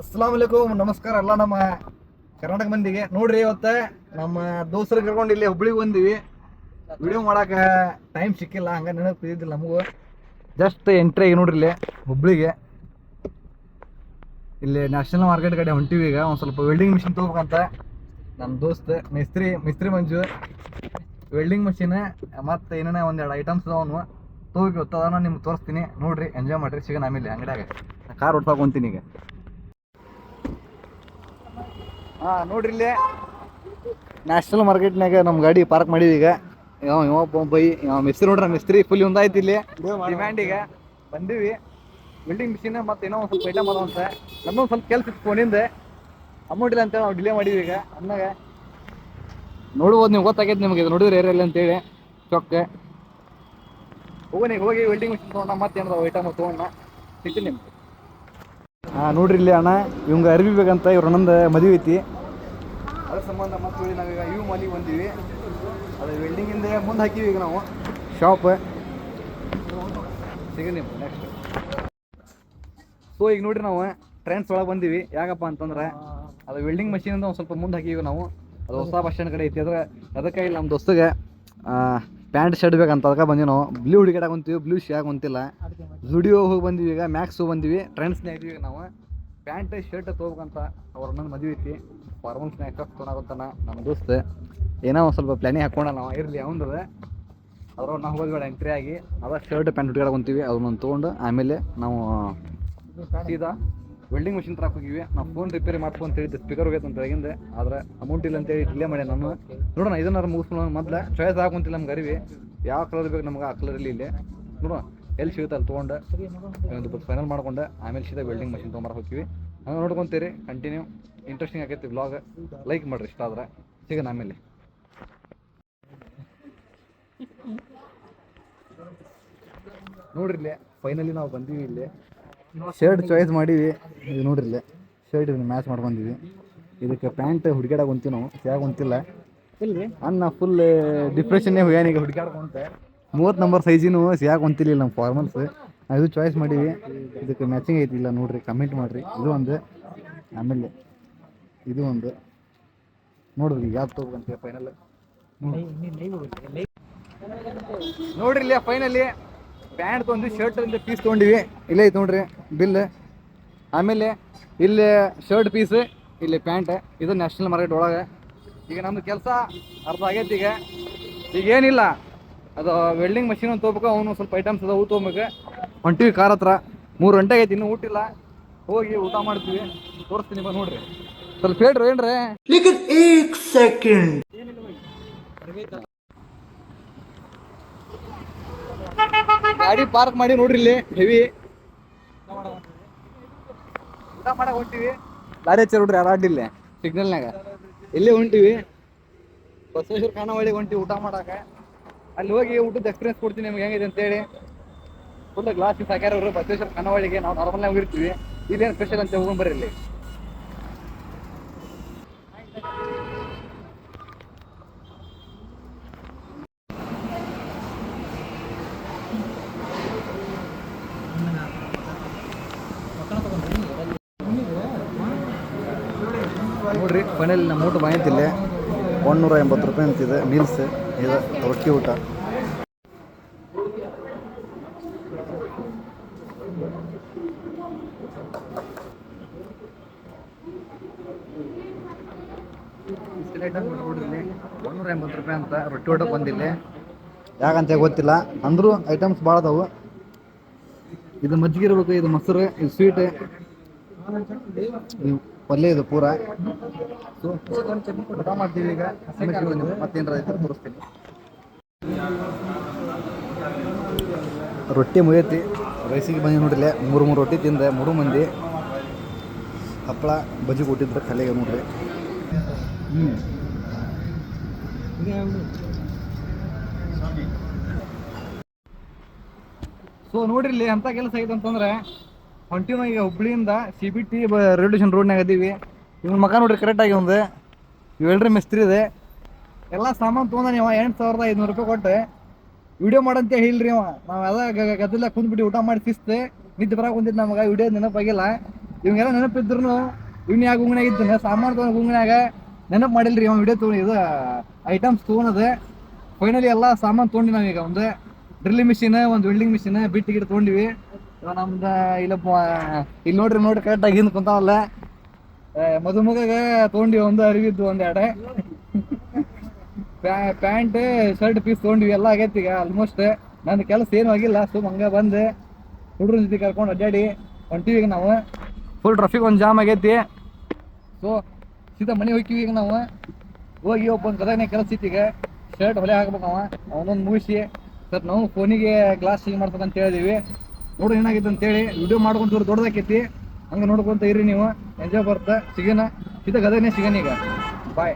ಅಸ್ಸಲಾಂ ವಲೈಕುಮ್, ನಮಸ್ಕಾರ ಎಲ್ಲ ನಮ್ಮ ಕರ್ನಾಟಕ ಮಂದಿಗೆ. ನೋಡ್ರಿ, ಇವತ್ತು ನಮ್ಮ ದೋಸ್ತರು ಕರ್ಕೊಂಡು ಇಲ್ಲಿ ಹುಬ್ಳಿಗೆ ಬಂದಿವಿ. ವಿಡಿಯೋ ಮಾಡಕ್ಕೆ ಟೈಮ್ ಸಿಕ್ಕಿಲ್ಲ, ಹಂಗೆ ನೆನಪಿದ್ದಿಲ್ಲ ನಮಗೂ. ಜಸ್ಟ್ ಎಂಟ್ರಿ ಆಗಿ ನೋಡ್ರಿ ಇಲ್ಲಿ ಹುಬ್ಳಿಗೆ. ಇಲ್ಲಿ ನ್ಯಾಷನಲ್ ಮಾರ್ಕೆಟ್ ಕಡೆ ಹೊಂಟಿವಿ. ಈಗ ಒಂದು ಸ್ವಲ್ಪ ವೆಲ್ಡಿಂಗ್ ಮಿಷಿನ್ ತೊಗೋಬೇಕಂತ ನಮ್ಮ ದೋಸ್ತ್ ಮಿಸ್ತ್ರಿ ಮಂಜು. ವೆಲ್ಡಿಂಗ್ ಮಿಷಿನ್ ಮತ್ತು ಏನೇನೇ ಒಂದೆರಡು ಐಟಮ್ಸ್ ಅವನು ತೊಗೋಬೇಕು. ಅದನ್ನು ನಿಮ್ಗೆ ತೋರಿಸ್ತೀನಿ, ನೋಡ್ರಿ, ಎಂಜಾಯ್ ಮಾಡಿರಿ. ಸಿಗೋಣ ಆಮೇಲೆ ಅಂಗಡಿಯಾಗ. ಕಾರ್ ಹೊಡ್ಸಾಕೊಂತೀನಿ ಈಗ. ನೋಡ್ರಿ, ಇಲ್ಲಿ ನ್ಯಾಷನಲ್ ಮಾರ್ಕೆಟ್ನಾಗ ನಮ್ಮ ಗಾಡಿ ಪಾರ್ಕ್ ಮಾಡೀವಿ. ಈಗ ಮಿಸ್ತ್ರಿ ನೋಡ್ರಿ, ಮಿಸ್ತ್ರಿ ಫುಲ್ ಒಂದಾಯ್ತು ಇಲ್ಲಿ ಡಿಮ್ಯಾಂಡಿಗೆ ಬಂದೀವಿ. ವೆಲ್ಡಿಂಗ್ ಮಿಷಿನ್ ಮತ್ತು ಏನೋ ಒಂದು ಸ್ವಲ್ಪ ಐಟಮ್ ಅದಾವಂತ. ನನ್ನೊಂದು ಸ್ವಲ್ಪ ಕೆಲಸ ಇತ್ತು ಫೋನಿಂದ, ಅಮೌಂಟ್ ಇಲ್ಲ ಅಂತೇಳಿ ನಾವು ಡಿಲೇ ಮಾಡೀವಿ. ಈಗ ಅನ್ನಾಗ ನೋಡ್ಬೋದು, ನೀವು ಗೊತ್ತಾಗೈತೆ ನಿಮಗೆ, ಇದು ನೋಡಿದ್ರೆ ಏರಿಯಲ್ಲಿ ಅಂತೇಳಿ ಚೊಕ್ಕೆ ಹೋಗಿ ವೆಲ್ಡಿಂಗ್ ಮಿಷಿನ್ ತೊಗೊಂಡ ಮತ್ತೆ ಏನೋ ಐಟಮ್ ತೊಗೊಂಡ ಸಿಗ್ತೀನಿ ನಿಮ್ಗೆ. ನೋಡ್ರಿ ಇಲ್ಲಿ ಅಣ್ಣ, ಇವಂಗೆ ಅರಿವಿ ಬೇಕಂತ. ಇವ್ರು ನನ್ನೊಂದು ಮದುವೆ ಐತಿ, ಅದ್ರ ಸಂಬಂಧ ಮತ್ತೆ ನಾವೀಗ ಇವು ಮನೆಗೆ ಬಂದೀವಿ. ಅದು ವೆಲ್ಡಿಂಗಿಂದ ಮುಂದೆ ಹಾಕಿವಿ ಈಗ ನಾವು ಶಾಪ್. ಸಿಗೋಣ ನಿಮ್ಗೆ ನೆಕ್ಸ್ಟ್. ಸೊ ಈಗ ನೋಡ್ರಿ, ನಾವು ಟ್ರೆಂಡ್ಸ್ ಒಳಗೆ ಬಂದೀವಿ. ಯಾಕಪ್ಪ ಅಂತಂದ್ರೆ ಅದು ವೆಲ್ಡಿಂಗ್ ಮಷೀನಿಂದ ಒಂದು ಸ್ವಲ್ಪ ಮುಂದೆ ಹಾಕಿವಿ ನಾವು. ಅದು ಹೊಸ ಬಸ್ ಸ್ಟ್ಯಾಂಡ್ ಕಡೆ ಐತಿ. ಅದಕ್ಕೆ ಇಲ್ಲಿ ನಮ್ಮ ದೋಸ್ತಿಗೆ ಪ್ಯಾಂಟ್ ಶರ್ಟ್ ಬೇಕಂತ ಅದಕ್ಕೆ ಬಂದೀವಿ ನಾವು. ಬ್ಲೂ ಹುಡುಗಾಡ ಕುಂತೀವಿ, ಬ್ಲೂ ಶಾಕ್ ಹೊಂತಿಲ್ಲ. ಜುಡಿಯೋ ಹೋಗಿ ಬಂದೀವಿ. ಈಗ ಮ್ಯಾಕ್ಸ್ ಹೋಗಿ ಬಂದೀವಿ. ಟ್ರೆಂಡ್ಸ್ನೇ ಇದೀವಿ ನಾವು. ಪ್ಯಾಂಟ್ ಶರ್ಟ್ ತೊಗೋಬೇಕಂತ ಅವ್ರ ನನ್ನ ಮದುವೆ ಐತಿ. ಫಾರ್ಮಲ್ ಸ್ನ್ಯಾಕ್ಸ್ ತೊಗೊಳಕತ್ತಾನ ನಮ್ಮ ದೋಸ್ತ್. ಏನೋ ಒಂದು ಸ್ವಲ್ಪ ಪ್ಲ್ಯಾನಿಂಗ್ ಹಾಕ್ಕೊಂಡ ನಾವು, ಇರಲಿ ಅವಂದದ ಅದ್ರ ನಾವು ಹೋದ್ಬೇಡ ಎಂಟ್ರಿ ಆಗಿ ಅದ ಶರ್ಟ್ ಪ್ಯಾಂಟ್ ಹುಡುಗಾಡ ಕುಂತೀವಿ. ಅದನ್ನ ತೊಗೊಂಡು ಆಮೇಲೆ ನಾವು ಸೀದಾ ವೆಲ್ಡಿಂಗ್ ಮಿಷಿನ್ ತರಕ್ಕೆ ಹೋಗಿವಿ. ನಾವು ಫೋನ್ ರಿಪೇರಿ ಮಾಡ್ಕೊ ಅಂತ ಹೇಳಿದ್ದೆ, ಸ್ಪೀಕರ್ ಹೋಗೈತೆ ಅಂತ ತೆಗಿಂದೆ. ಆದ್ರೆ ಅಮೌಂಟ್ ಇಲ್ಲ ಅಂತೇಳಿ ಡಿಲೇ ಮಾಡಿ ನಾನು. ನೋಡೋಣ, ಇದನ್ನಾರು ಮುಗಿಸ್ಕೊಂಡು ಮೊದಲು ಚಾಯ್ಸ್ ಹಾಕೊಂತಿಲ್ಲ ನಮ್ಗೆ ಅರಿವಿ ಯಾವ ಕಲರ್ ಬೇಕು ನಮ್ಗೆ, ಆ ಕಲರಲ್ಲಿ ಇಲ್ಲಿ ನೋಡೋಣ ಎಲ್ಲಿ ಸಿಗುತ್ತೆ ಅಲ್ಲಿ ತೊಗೊಂಡು ಒಂದು ಫೈನಲ್ ಮಾಡ್ಕೊಂಡು ಆಮೇಲೆ ಸೀದಾ ವೆಲ್ಡಿಂಗ್ ಮಷಿನ್ ತೊಗೊಂಬರ ಹೋಗ್ತೀವಿ. ಹಂಗೆ ನೋಡ್ಕೊತೀರಿ. ಕಂಟಿನ್ಯೂ ಇಂಟ್ರೆಸ್ಟಿಂಗ್ ಆಗೈತಿ ವ್ಲಾಗ್. ಲೈಕ್ ಮಾಡಿರಿ ಇಷ್ಟ ಆದ್ರೆ. ಸಿಗೋಣ ಆಮೇಲೆ. ನೋಡ್ರಿ, ಇಲ್ಲಿ ಫೈನಲಿ ನಾವು ಬಂದೀವಿ. ಇಲ್ಲಿ ಶರ್ಟ್ ಚಾಯ್ಸ್ ಮಾಡೀವಿ. ಇದು ನೋಡ್ರಿ, ಇಲ್ಲಿ ಶರ್ಟ್ ಇದನ್ನು ಮ್ಯಾಚ್ ಮಾಡ್ಕೊಂಡಿವಿ. ಇದಕ್ಕೆ ಪ್ಯಾಂಟ್ ಹುಡುಗಾಡ ಕುಂತೀವಿ ನಾವು, ಯಾಕೆ ಕುಂತಿಲ್ಲ ಅನ್ನ ಫುಲ್ ಡಿಪ್ರೆಷನ್ನೇ ಹೋಗ್ಯಾನೀಗ ಹುಡುಗಾಡ್ಕೊಂತ. 30 ನಂಬರ್ ಸೈಜಿನೂ ಯಾಕೆ ಹೊಂತಿಲ್ಲ ನಮ್ಮ ಫಾರ್ಮಲ್ಸ್. ಇದು ಚಾಯ್ಸ್ ಮಾಡೀವಿ. ಇದಕ್ಕೆ ಮ್ಯಾಚಿಂಗ್ ಐತಿ ಇಲ್ಲ ನೋಡ್ರಿ, ಕಮೆಂಟ್ ಮಾಡಿರಿ. ಇದು ಒಂದು, ಆಮೇಲೆ ಇದು ಒಂದು ನೋಡ್ರಿ ಯಾವ್ದು ತೊಗೋಬೇಕಂತ ಫೈನಲ್. ನೋಡ್ರಿ, ಇಲ್ಲಿ ಫೈನಲಿ ಪ್ಯಾಂಟ್ ತೊಗೊಂಡು ಶರ್ಟ್ ಪೀಸ್ ತೊಗೊಂಡಿವಿ. ಇಲ್ಲೇ ಐತೆ ನೋಡ್ರಿ ಬಿಲ್. ಆಮೇಲೆ ಇಲ್ಲಿ ಶರ್ಟ್ ಪೀಸ್, ಇಲ್ಲಿ ಪ್ಯಾಂಟ್. ಇದು ನ್ಯಾಷನಲ್ ಮಾರ್ಕೆಟ್ ಒಳಗೆ. ಈಗ ನಮ್ಮದು ಕೆಲಸ ಅರ್ಧ ಆಗೈತಿ. ಈಗ ಏನಿಲ್ಲ, ಅದು ವೆಲ್ಡಿಂಗ್ ಮಷೀನ್ ಒಂದು ತೊಗೋಬೇಕು. ಅವನು ಸ್ವಲ್ಪ ಐಟಮ್ಸ್ ಅದ, ಊಟ ತೊಗೋಬೇಕು. ಹೊಂಟಿವಿ ಕಾರ್ ಹತ್ರ. 3 ಗಂಟೆ ಆಗೈತಿ, ಇನ್ನೂ ಊಟ ಇಲ್ಲ. ಹೋಗಿ ಊಟ ಮಾಡ್ತೀವಿ, ತೋರಿಸ್ತೀನಿ ಬಾ. ನೋಡ್ರಿ, ಸ್ವಲ್ಪ ಹೇಳ್ರಿ ಏನ್ರಿ. ಗಾಡಿ ಪಾರ್ಕ್ ಮಾಡಿ ನೋಡ್ರಿ, ಇಲ್ಲಿ ಹೆವಿ ಊಟ ಮಾಡಕ್ ಹೊಂಟಿವಿ. ಗಾಡಿ ಹಚ್ಚಿ ನೋಡ್ರಿ, ಯಾರು ಅಡ್ಡಿಲ್ಲ ಸಿಗ್ನಲ್ನಾಗ. ಇಲ್ಲೇ ಹೊಂಟಿವಿ, ಬಸವೇಶ್ವರ ಖಾನಾವಳಿಗೆ ಹೊಂಟಿವಿ ಊಟ ಮಾಡಾಕ. ಅಲ್ಲಿ ಹೋಗಿ ಊಟದ ಎಕ್ಸ್ಪೀರಿಯನ್ಸ್ ಕೊಡ್ತೀನಿ ನಿಮ್ಗೆ ಹೆಂಗಿದೆ ಅಂತೇಳಿ. ಫುಲ್ ಗ್ಲಾಸ್ ಸಾಕ್ಯಾರ ಅವರು ಬಸವೇಶ್ವರ ಖಾನಾವಳಿಗೆ. ನಾವು ನಾರ್ಮಲ್ ಆಗಿ ಹೋಗಿರ್ತೀವಿ, ಇಲ್ಲೇನು ಸ್ಪೆಷಲ್ ಅಂತ ಹೋಗ್ಬರ್ರಿ. ಇಲ್ಲಿ ನೋಡ್ರಿ, ಫೈನಲ್ ನಮ್ಮ ಊಟ ಮಾಹಿತಿಲ್ಲ. 180 ರೂಪಾಯಿ ಅಂತಿದೆ ಮೀಲ್ಸ್. ಇದು ರೊಟ್ಟಿ ಊಟ. ನೋಡ್ರಿ, 180 ರೂಪಾಯಿ ಅಂತ ರೊಟ್ಟಿ ಊಟ ಬಂದಿಲ್ಲ. ಯಾಕಂತ ಗೊತ್ತಿಲ್ಲ, ಅಂದರೂ ಐಟಮ್ಸ್ ಭಾಳ ಅದಾವು. ಇದು ಮಜ್ಜಿಗೆ ಇರ್ಬೇಕು, ಇದು ಮೊಸರು, ಇದು ಸ್ವೀಟ್, ಇದು ಪಲ್ಯ, ಇದು ಪೂರ. ಸೊ ಊಟ ಮಾಡ್ತೀವಿ ಈಗ. ಮತ್ತೇನಾರ ಇದ್ರೆ ತೋರಿಸ್ತೀನಿ. ರೊಟ್ಟಿ ಮುಗಿಯತಿ, ರೈಸಿಗೆ ಬಂದು ನೋಡ್ರಿ. 3 ರೊಟ್ಟಿ ತಿಂದೆ 3 ಮಂದಿ. ಹಪ್ಪಳ ಬಜ್ಜಿ ಕೊಟ್ಟಿದ್ರೆ ಖಾಲಿಗೆ ನೋಡ್ರಿ. ಸೊ ನೋಡ್ರಿ, ಇಲ್ಲಿ ಎಂಥ ಕೆಲಸ ಐತೆ ಅಂತಂದ್ರೆ, ಹೊಂಟಿನ ಈಗ ಹುಬ್ಳಿಯಿಂದ CBT ರೈಲ್ವೆ ಸ್ಟೇಷನ್ ರೋಡ್ನಾಗ ಅದೀವಿ. ಇವ್ನ ಮಕ ನೋಡ್ರಿ ಕರೆಕ್ಟಾಗಿ. ಒಂದು ಜ್ಯುವೆಲ್ರಿ ಮಿಸ್ತ್ರಿ ಇದೆ. ಎಲ್ಲ ಸಾಮಾನು ತೊಗೊಂಡ ನೀವು 8500 ರೂಪಾಯಿ ಕೊಟ್ಟು ವಿಡಿಯೋ ಮಾಡಂತ ಹೇಳಿರಿ. ನಾವು ಅದ ಗದ್ದಲ ಕುಂದ್ಬಿಟ್ಟು ಊಟ ಮಾಡಿ ಶಿಸ್ತು ನಿದ್ದೆ ಬರಕ್ಕೆ ಕುಂತಿದ್ದು ನಮಗೆ. ವಿಡಿಯೋ ನೆನಪಾಗಿಲ್ಲ. ಇವಂಗೆಲ್ಲ ನೆನಪಿದ್ರು ಇವ್ನ ಯಾಕೆ ಗುಂಗನಾಗ ಇದ್ದಾನೆ ಸಾಮಾನು ತೊಗೊಂಡು ಗುಂಗನಾಗ ನೆನಪು ಮಾಡಿಲ್ರಿ ಇವ್ ವಿಡಿಯೋ ತೊಗೊಂಡು ಇದು ಐಟಮ್ಸ್ ತೊಗೊಳೋದು ಫೈನಲಿ ಎಲ್ಲ ಸಾಮಾನು ತೊಗೊಂಡು ನಾವೀಗ ಒಂದು ಡ್ರಿಲ್ಲಿಂಗ್ ಮಿಷಿನ್ ಒಂದು ವೆಲ್ಡಿಂಗ್ ಮಿಷಿನ್ ಬಿಟ್ಟು ಗಿಟ್ಟು ತೊಗೊಂಡಿವಿ ಇವಾಗ ನಮ್ದು ಇಲ್ಲಿ ನೋಡ್ರಿ ಕರೆಕ್ಟಾಗಿ ಹಿಂದೆ ಕುಂತಾವಲ್ಲ ಮದುಮಗಗೆ ತೊಗೊಂಡಿವಿ ಒಂದು ಅರಿವಿದ್ದು ಒಂದೆರಡು ಪ್ಯಾಂಟ್ ಶರ್ಟ್ ಪೀಸ್ ತೊಗೊಂಡಿವಿ ಎಲ್ಲ ಆಗೈತಿ ಈಗ ಆಲ್ಮೋಸ್ಟ್ ನನ್ನ ಕೆಲಸ ಏನೂ ಆಗಿಲ್ಲ ಸುಮ್ ಹಂಗೆ ಬಂದು ಹುಡುಗ್ರ ಜೊತೆ ಕರ್ಕೊಂಡು ಅಡ್ಡಾಡಿ ಹೊಂಟಿವಿ ಈಗ ನಾವು ಫುಲ್ ಟ್ರಾಫಿಕ್ ಒಂದು ಜಾಮ್ ಆಗೈತಿ ಸೊ ಸೀದಾ ಮನೆ ಹೋಗ್ತೀವಿ ಈಗ ನಾವು ಹೋಗಿ ಒಬ್ಬ ಗದಗನೇ ಕೆಲಸ ಐತಿ ಈಗ ಶರ್ಟ್ ಹೊಲೆ ಹಾಕ್ಬೇಕು ಅವನೊಂದು ಮುಗಿಸಿ ಸರ್ ನಾವು ಫೋನಿಗೆ ಗ್ಲಾಸ್ ಚೇಂಜ್ ಮಾಡ್ಬೇಕಂತ ಹೇಳಿದೀವಿ ನೋಡ್ರಿ ಏನಾಗೈತೆ ಅಂತೇಳಿ ವಿಡಿಯೋ ಮಾಡ್ಕೊಂಡು ದೊಡ್ಡದಾಕೈತಿ ಹಂಗೆ ನೋಡ್ಕೊಂತ ಇರಿ ನೀವು ಎಂಜಾಯ್ ಬರುತ್ತೆ ಸಿಗೋಣ ಸೀದಾ ಗದಗನೇ ಸಿಗೋಣ ಈಗ ಬಾಯ್